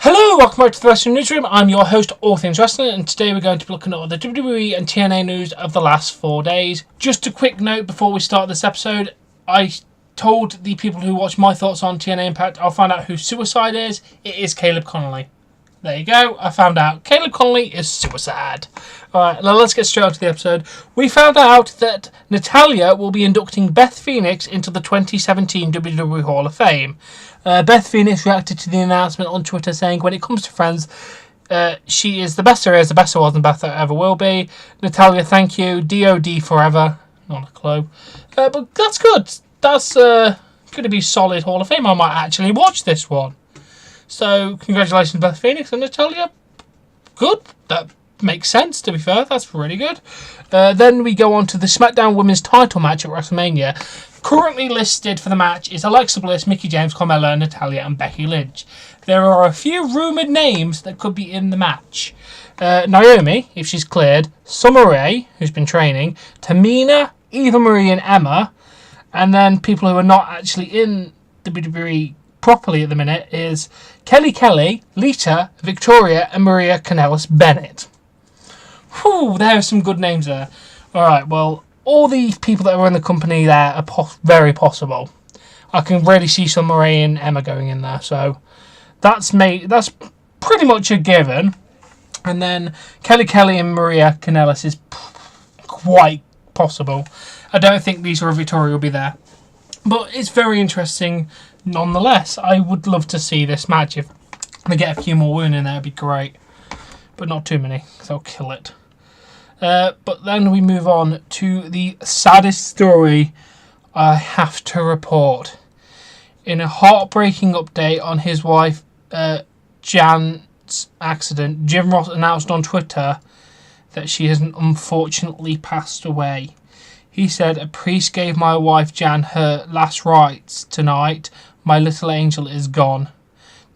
Hello, welcome back to the Wrestling Newsroom. I'm your host, All Things Wrestling, and today we're going to be looking at all the WWE and TNA news of the last 4 days. Just a quick note before we start this episode, I told the people who watch my thoughts on TNA Impact, I'll find out who Suicide is. It is Caleb Connolly. There you go, I found out. Caleb Connolly is Suicide. Alright, now let's get straight on to the episode. We found out that Natalya will be inducting Beth Phoenix into the 2017 WWE Hall of Fame. Beth Phoenix reacted to the announcement on Twitter saying, when it comes to friends, she is the best there is, the best there was, and the best there ever will be. Natalya, thank you. DOD forever. Not a clue. But that's good. That's going to be solid Hall of Fame. I might actually watch this one. So, congratulations, Beth Phoenix and Natalya. Good. That makes sense, to be fair. That's really good. Then we go on to the SmackDown Women's title match at WrestleMania. Currently listed for the match is Alexa Bliss, Mickie James, Carmella, Natalya, and Becky Lynch. There are a few rumoured names that could be in the match. Naomi, if she's cleared, Summer Rae, who's been training, Tamina, Eva Marie, and Emma. And then people who are not actually in WWE properly at the minute is Kelly, Lita, Victoria, and Maria Kanellis-Bennett. Whew, there are some good names there. Alright, well, all the people that are in the company there are very possible. I can really see Summer Rae and Emma going in there, so that's pretty much a given. And then Kelly and Maria Kanellis is quite possible. I don't think Lisa or Victoria will be there, but it's very interesting nonetheless. I would love to see this match. If they get a few more women in there, it'd be great, but not too many, because I'll kill it. But then we move on to the saddest story I have to report. In a heartbreaking update on his wife Jan's accident, Jim Ross announced on Twitter that she has unfortunately passed away. He said, "A priest gave my wife Jan her last rites tonight. My little angel is gone."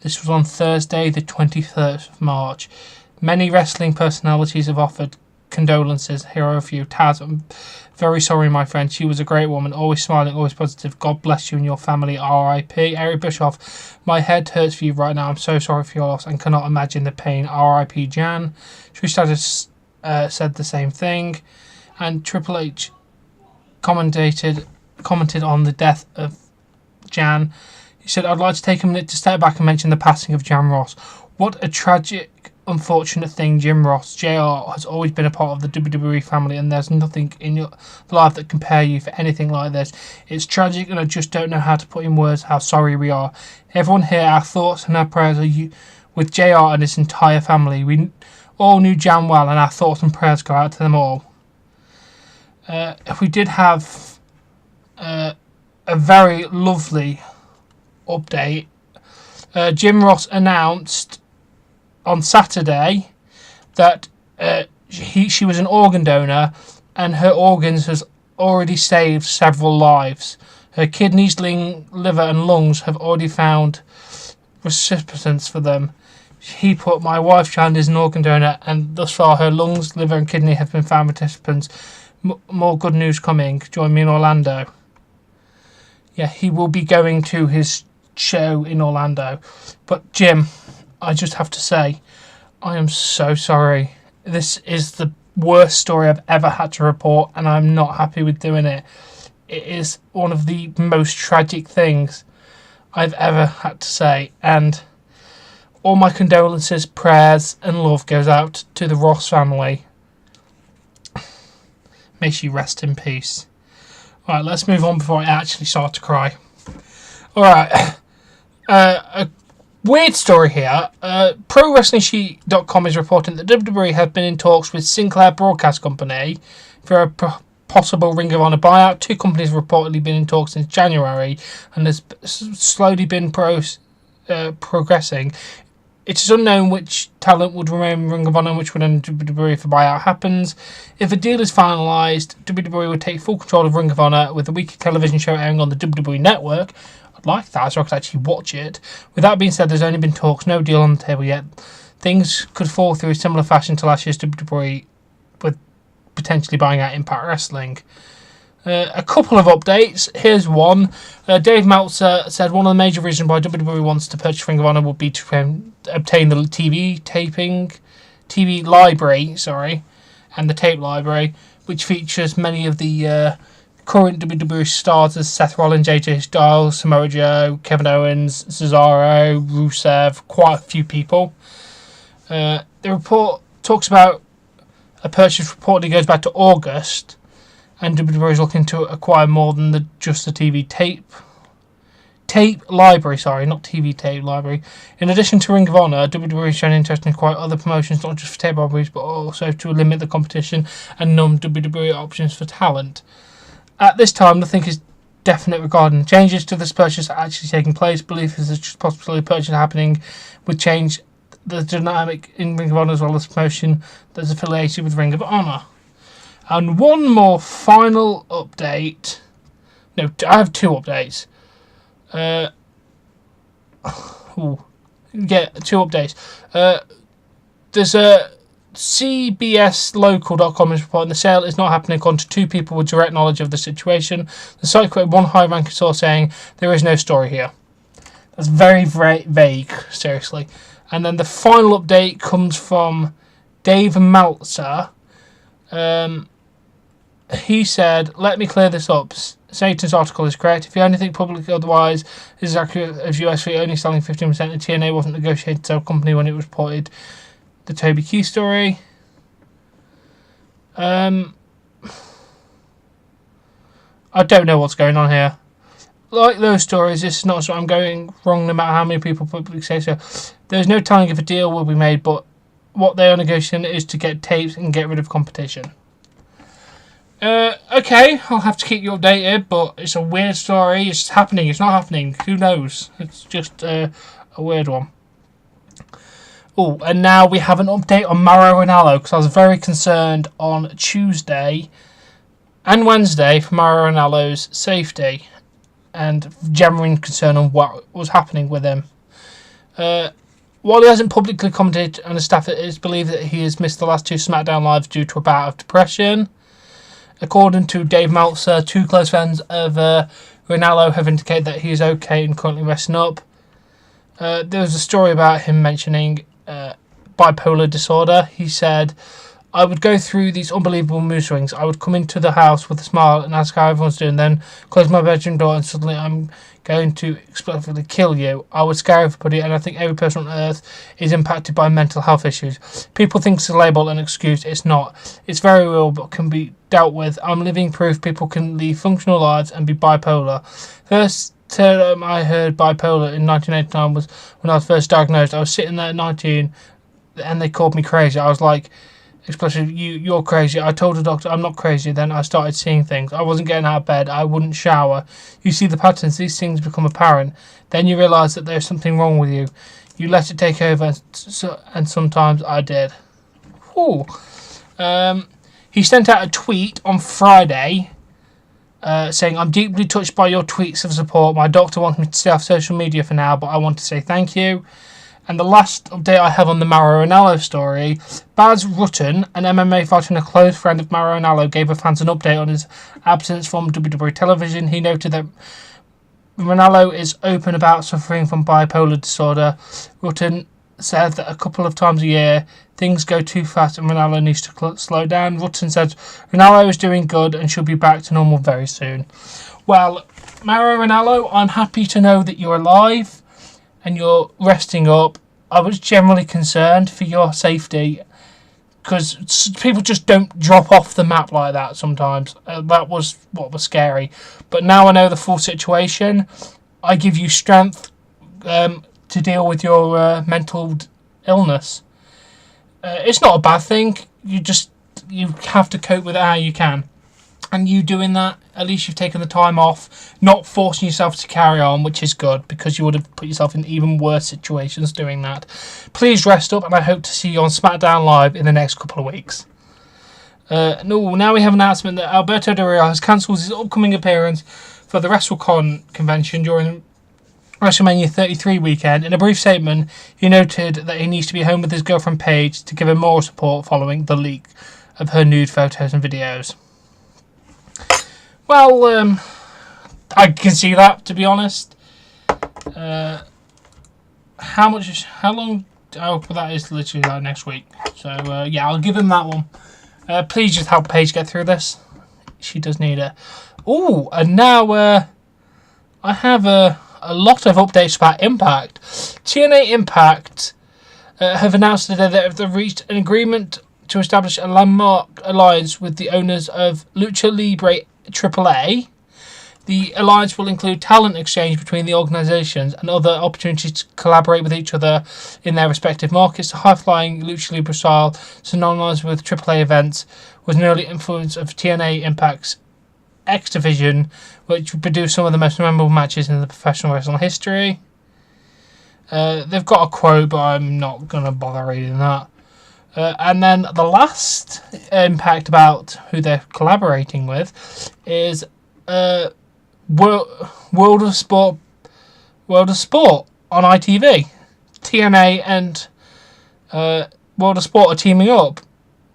This was on Thursday, the 23rd of March. Many wrestling personalities have offered condolences. Here are a few. Taz, I'm very sorry, my friend. She was a great woman, always smiling, always positive. God bless you and your family. R.I.P. Eric Bischoff, my head hurts for you right now. I'm so sorry for your loss and cannot imagine the pain. R.I.P. Jan. Trish Stratus said the same thing. And Triple H commented on the death of Jan. He said, "I'd like to take a minute to step back and mention the passing of Jan Ross. What a tragic, unfortunate thing. Jim Ross, JR, has always been a part of the WWE family, and there's nothing in your life that can prepare you for anything like this. It's tragic, and I just don't know how to put in words how sorry we are. Everyone here, our thoughts and our prayers are with JR and his entire family. We all knew Jan well, and our thoughts and prayers go out to them all." We did have a very lovely update. Jim Ross announced on Saturday that she was an organ donor, and her organs has already saved several lives. Her kidneys, liver and lungs have already found recipients for them. He put, "My wife Jan is an organ donor, and thus far her lungs, liver and kidney have been found participants. More good news coming. Join me in Orlando." Yeah, he will be going to his show in Orlando. But Jim, I just have to say, I am so sorry. This is the worst story I've ever had to report, and I'm not happy with doing it. It is one of the most tragic things I've ever had to say, and all my condolences, prayers, and love goes out to the Ross family. May she rest in peace. Alright, let's move on before I actually start to cry. Alright, a weird story here. ProWrestlingSheet.com is reporting that WWE have been in talks with Sinclair Broadcast Company for a possible Ring of Honor buyout. Two companies have reportedly been in talks since January, and has slowly been progressing. It is unknown which talent would remain in Ring of Honor and which would enter WWE if a buyout happens. If a deal is finalised, WWE would take full control of Ring of Honor, with the weekly television show airing on the WWE Network. I'd like that, so I could actually watch it. With that being said, there's only been talks, no deal on the table yet. Things could fall through a similar fashion to last year's WWE, with potentially buying out Impact Wrestling. A couple of updates. Here's one. Dave Meltzer said one of the major reasons why WWE wants to purchase Ring of Honor would be to obtain the TV library, and the tape library, which features many of the current WWE stars as Seth Rollins, AJ Styles, Samoa Joe, Kevin Owens, Cesaro, Rusev, quite a few people. The report talks about a purchase reportedly goes back to August, and WWE is looking to acquire more than just the TV tape library, not TV tape library. In addition to Ring of Honor, WWE is showing interest in acquire other promotions, not just for tape libraries, but also to limit the competition and non-WWE options for talent. At this time, nothing is definite regarding changes to this purchase actually taking place. Belief is there's just possibly a purchase happening would change the dynamic in Ring of Honor as well as promotion that's affiliated with Ring of Honor. And one more final update. No, I have two updates. Two updates. There's a CBSLocal.com is reporting the sale is not happening according to two people with direct knowledge of the situation. The site quoted one high-ranking source saying, "There is no story here." That's very, very vague, seriously. And then the final update comes from Dave Meltzer. He said, "Let me clear this up. Satan's article is correct. If you anything publicly otherwise, this is accurate as USV only selling 15%. The TNA wasn't negotiated to sell company when it was reported the Toby Key story." I don't know what's going on here. Like those stories, this is not so I'm going wrong no matter how many people publicly say so. There's no telling if a deal will be made, but what they are negotiating is to get tapes and get rid of competition. Okay, I'll have to keep you updated, but it's a weird story. It's happening, it's not happening. Who knows? It's just a weird one. Oh, and now we have an update on Mauro Ranallo, because I was very concerned on Tuesday and Wednesday for Mauro Ranallo's safety and genuine concern on what was happening with him. While he hasn't publicly commented, and the staff it is believed that he has missed the last two SmackDown Lives due to a bout of depression. According to Dave Meltzer, two close friends of Ranallo have indicated that he is okay and currently resting up. There was a story about him mentioning bipolar disorder. He said, "I would go through these unbelievable mood swings. I would come into the house with a smile and ask how everyone's doing, then close my bedroom door and suddenly I'm going to explosively kill you. I would scare everybody, and I think every person on earth is impacted by mental health issues. People think it's a label and excuse. It's not. It's very real, but can be dealt with. I'm living proof people can lead functional lives and be bipolar. First time I heard bipolar in 1989 was when I was first diagnosed. I was sitting there at 19 and they called me crazy. I was like, especially you're crazy. I told the doctor I'm not crazy. Then I started seeing things. I wasn't getting out of bed. I wouldn't shower. You see the patterns. These things become apparent. Then you realise that there's something wrong with you. You let it take over, and sometimes I did." Ooh. He sent out a tweet on Friday saying, "I'm deeply touched by your tweets of support. My doctor wants me to stay off social media for now, but I want to say thank you." And the last update I have on the Mauro Ranallo story, Baz Rutten, an MMA fighter and a close friend of Mauro Ranallo, gave the fans an update on his absence from WWE television. He noted that Ranallo is open about suffering from bipolar disorder. Rutten said that a couple of times a year, things go too fast and Ranallo needs to slow down. Rutten said Ranallo is doing good and should be back to normal very soon. Well, Mauro Ranallo, I'm happy to know that you're alive and you're resting up. I was generally concerned for your safety because people just don't drop off the map like that sometimes. That was what was scary. But now I know the full situation. I give you strength to deal with your mental illness. It's not a bad thing. You have to cope with it how you can. And you doing that, at least you've taken the time off, not forcing yourself to carry on, which is good, because you would have put yourself in even worse situations doing that. Please rest up, and I hope to see you on SmackDown Live in the next couple of weeks. Now we have an announcement that Alberto Del Rio has cancelled his upcoming appearance for the WrestleCon convention during WrestleMania 33 weekend. In a brief statement, he noted that he needs to be home with his girlfriend Paige to give him more support following the leak of her nude photos and videos. Well, I can see that, to be honest. How long? Oh, well, that is literally like next week. So, yeah, I'll give him that one. Please just help Paige get through this. She does need it. Oh, and now I have a lot of updates about Impact. TNA Impact have announced today that they've reached an agreement to establish a landmark alliance with the owners of Lucha Libre AAA. The alliance will include talent exchange between the organisations and other opportunities to collaborate with each other in their respective markets. The high-flying Lucha Libre style, synonymous with AAA events, was an early influence of TNA Impact's X Division, which produced some of the most memorable matches in the professional wrestling history. They've got a quote, but I'm not going to bother reading that. And then the last Impact about who they're collaborating with is World of Sport on ITV. TNA and World of Sport are teaming up.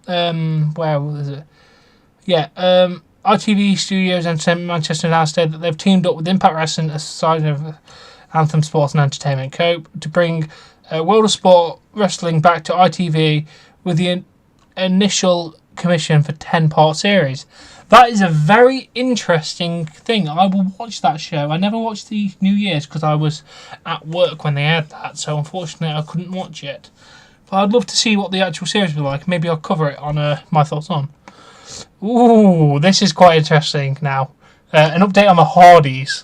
Where was it? Yeah, ITV Studios Entertainment Manchester announced that they've teamed up with Impact Wrestling, a side of Anthem Sports and Entertainment Co., to bring World of Sport Wrestling back to ITV with the initial commission for 10-part series. That is a very interesting thing. I will watch that show. I never watched the New Year's because I was at work when they aired that, so unfortunately I couldn't watch it. But I'd love to see what the actual series will be like. Maybe I'll cover it on My Thoughts On. Ooh, this is quite interesting now. An update on the Hardys.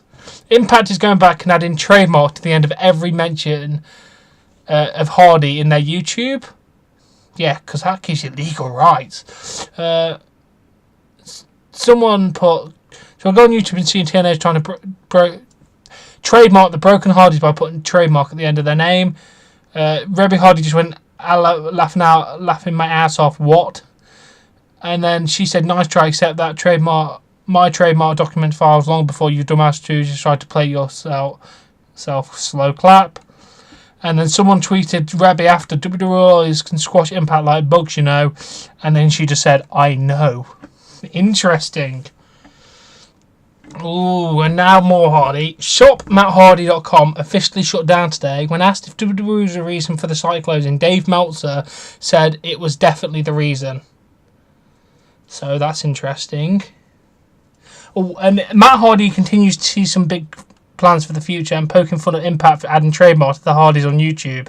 Impact is going back and adding trademark to the end of every mention of Hardy in their YouTube. Yeah, because that gives you legal rights. Someone put... So I'll go on YouTube and see TNA is trying to trademark the Broken Hardys by putting trademark at the end of their name. Rebby Hardy just went laughing my ass off. What? And then she said, nice try, except that trademark... My trademark document files long before you dumbass Jews just tried to play yourself slow clap. And then someone tweeted Rebby after WWE can squash Impact like bugs, you know. And then she just said, I know. Interesting. Ooh, and now more Hardy. ShopMattHardy.com officially shut down today. When asked if WWE was the reason for the site closing, Dave Meltzer said it was definitely the reason. So that's interesting. Oh, and Matt Hardy continues to see some big plans for the future and poking fun at Impact for adding trademark to the Hardys on YouTube.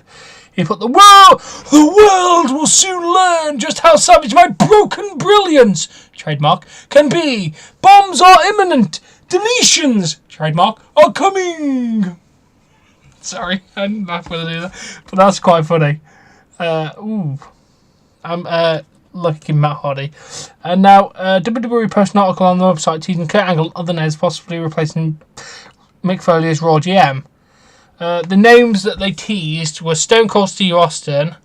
He put, the world will soon learn just how savage my broken brilliance, trademark, can be. Bombs are imminent. Deletions, trademark, are coming. Sorry, I didn't laugh when I do that, but that's quite funny. I'm lucky Matt Hardy. And now, WWE posted an article on the website teasing Kurt Angle and other names possibly replacing Mick Foley as Raw GM. The names that they teased were Stone Cold Steve Austin,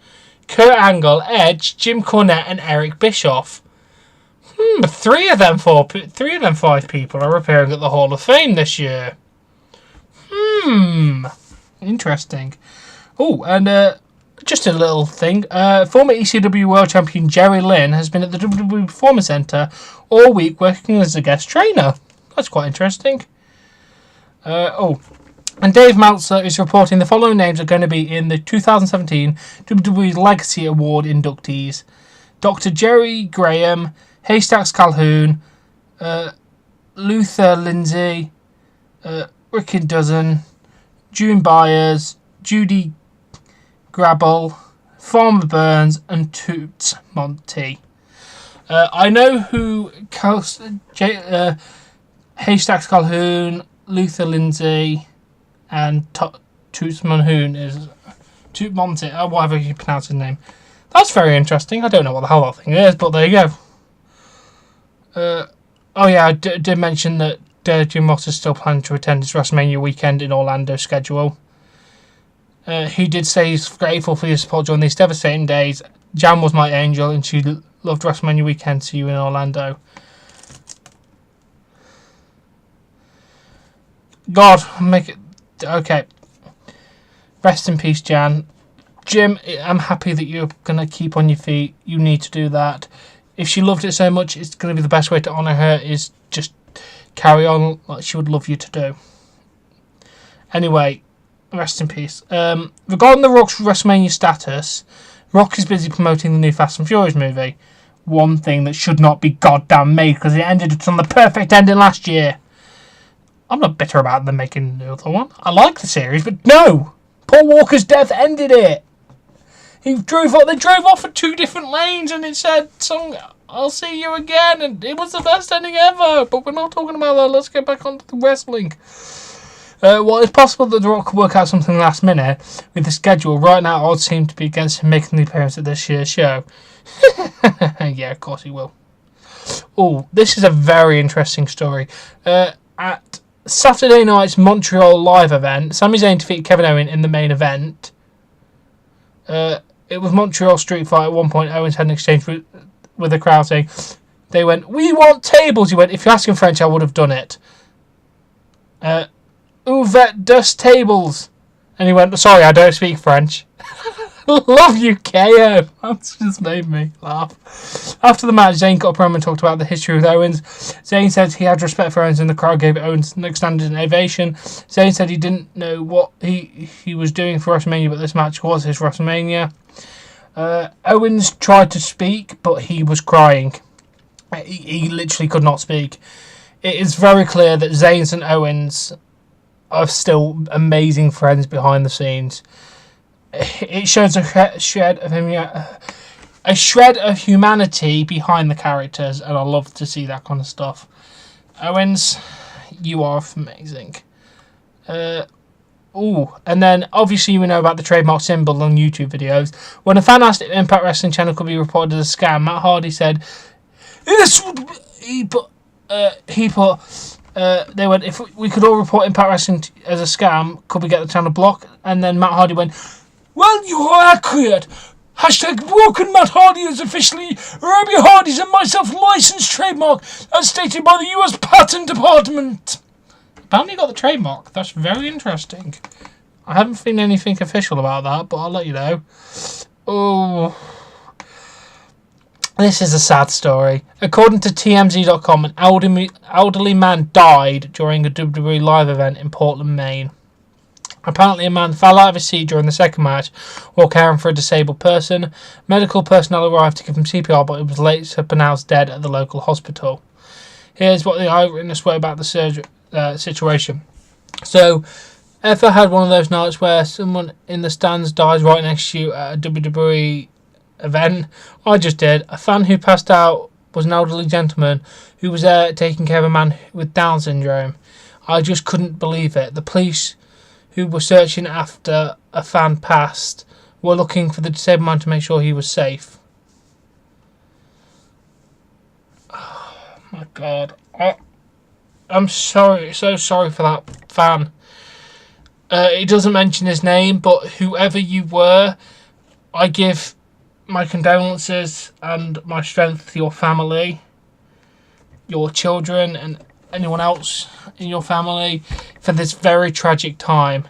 Kurt Angle, Edge, Jim Cornette, and Eric Bischoff. Three of them five people are appearing at the Hall of Fame this year. Interesting. Oh, and just a little thing. Former ECW World Champion Jerry Lynn has been at the WWE Performance Center all week working as a guest trainer. That's quite interesting. And Dave Meltzer is reporting the following names are going to be in the 2017 WWE Legacy Award inductees. Dr. Jerry Graham, Haystacks Calhoun, Luther Lindsay, Ricky Dozen, June Byers, Judy Grabble, Farmer Burns, and Toots Monty. I know who Haystacks Calhoun, Luther Lindsay, and Toots Monhoon is. Toot Monty, whatever you pronounce his name. That's very interesting. I don't know what the hell that thing is, but there you go. I did mention that Jim Ross is still planning to attend his WrestleMania weekend in Orlando schedule. He did say he's grateful for your support during these devastating days. Jan was my angel and she loved WrestleMania weekend. See you in Orlando. God, make it... Okay. Rest in peace, Jan. Jim, I'm happy that you're going to keep on your feet. You need to do that. If she loved it so much, it's going to be the best way to honour her is just carry on like she would love you to do. Anyway, rest in peace. Regarding The Rock's WrestleMania status, Rock is busy promoting the new Fast and Furious movie. One thing that should not be goddamn made because it ended on the perfect ending last year. I'm not bitter about them making the other one. I like the series, but no! Paul Walker's death ended it. They drove off at 2 different lanes and it said, I'll see you again, and it was the best ending ever, but we're not talking about that. Let's get back onto the wrestling. Well, it's possible that The Rock could work out something last minute with the schedule. Right now, odds seem to be against him making the appearance at this year's show. Yeah, of course he will. Oh, this is a very interesting story. At Saturday night's Montreal live event, Sami Zayn defeated Kevin Owens in the main event. It was Montreal Street Fight. At one point, Owens had an exchange with the crowd saying, they went, "We want tables." He went, "If you're asking French, I would have done it. Ouvert dust tables." And he went, "Sorry, I don't speak French." Love you, KO. That's just made me laugh. After the match, Zayn got up and talked about the history with Owens. Zayn said he had respect for Owens and the crowd gave Owens an extended ovation. Zayn said he didn't know what he was doing for WrestleMania, but this match was his WrestleMania. Owens tried to speak, but he was crying. He literally could not speak. It is very clear that Zayn and Owens are still amazing friends behind the scenes. It shows a shred of humanity behind the characters, and I love to see that kind of stuff. Owens, you are amazing. And then obviously we know about the trademark symbol on YouTube videos. When a fan asked if Impact Wrestling channel could be reported as a scam, Matt Hardy said, they went, "If we could all report Impact Wrestling as a scam, could we get the channel blocked?" And then Matt Hardy went, "Well, you are accurate. Hashtag broken Matt Hardy is officially Robbie Hardy's and myself licensed trademark as stated by the US Patent Department." Apparently got the trademark. That's very interesting. I haven't seen anything official about that, but I'll let you know. Oh, this is a sad story. According to TMZ.com, an elderly man died during a WWE live event in Portland, Maine. Apparently, a man fell out of his seat during the second match while caring for a disabled person. Medical personnel arrived to give him CPR, but he was later pronounced dead at the local hospital. Here's what the eyewitness wrote about the situation. So, ever had one of those nights where someone in the stands dies right next to you at a WWE event? I just did. A fan who passed out was an elderly gentleman who was there taking care of a man with Down syndrome. I just couldn't believe it. The police who were searching after a fan passed were looking for the disabled man to make sure he was safe. Oh my God. I'm sorry, so sorry for that fan. It doesn't mention his name, but whoever you were, I give my condolences and my strength to your family, your children, and anyone else in your family for this very tragic time.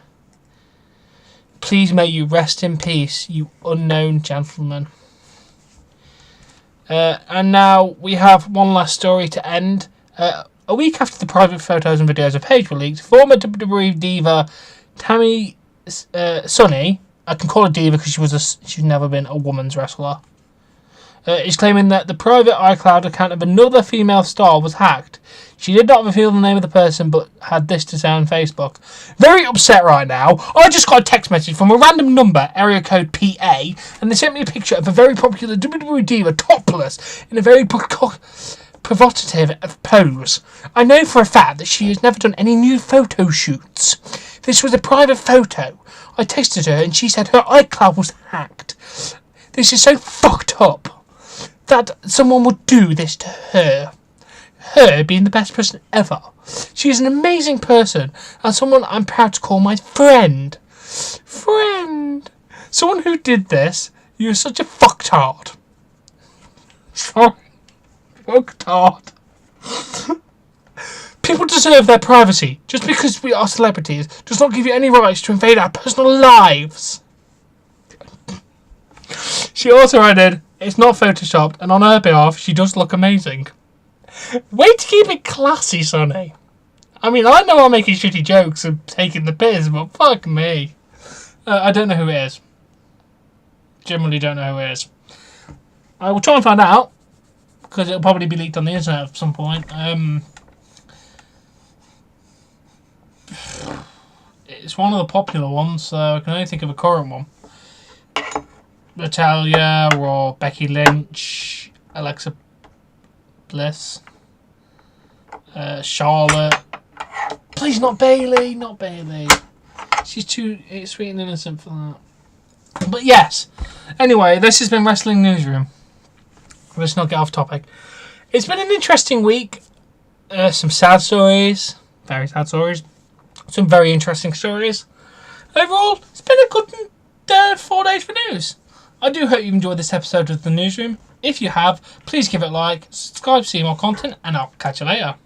Please may you rest in peace, you unknown gentleman. And now we have one last story to end. A week after the private photos and videos of Paige were leaked, former WWE diva Tammy Sunny, I can call her diva because she's never been a woman's wrestler, is claiming that the private iCloud account of another female star was hacked. She did not reveal the name of the person, but had this to say on Facebook. "Very upset right now. I just got a text message from a random number, area code PA, and they sent me a picture of a very popular WWE diva topless in a very provocative pose. I know for a fact that she has never done any new photo shoots. This was a private photo. I texted her and she said her iCloud was hacked. This is so fucked up that someone would do this to her. Her being the best person ever. She is an amazing person and someone I'm proud to call my friend. Friend. Someone who did this, you're such a fucktard." Sorry. Fucktard. People deserve their privacy. Just because we are celebrities does not give you any rights to invade our personal lives. She also added, "It's not photoshopped, and on her behalf, she does look amazing." Way to keep it classy, Sonny. I mean, I know I'm making shitty jokes and taking the piss, but fuck me. I don't know who it is. Generally don't know who it is. I will try and find out, because it'll probably be leaked on the internet at some point. It's one of the popular ones, so I can only think of a current one. Natalia or Becky Lynch, Alexa Bliss, Charlotte. Please, not Bailey, not Bailey. She's too sweet and innocent for that. But yes. Anyway, this has been Wrestling Newsroom. Let's not get off topic. It's been an interesting week. Some sad stories, very sad stories. Some very interesting stories. Overall, it's been a good 4 days for news. I do hope you enjoyed this episode of the Newsroom. If you have, please give it a like, subscribe to see more content, and I'll catch you later.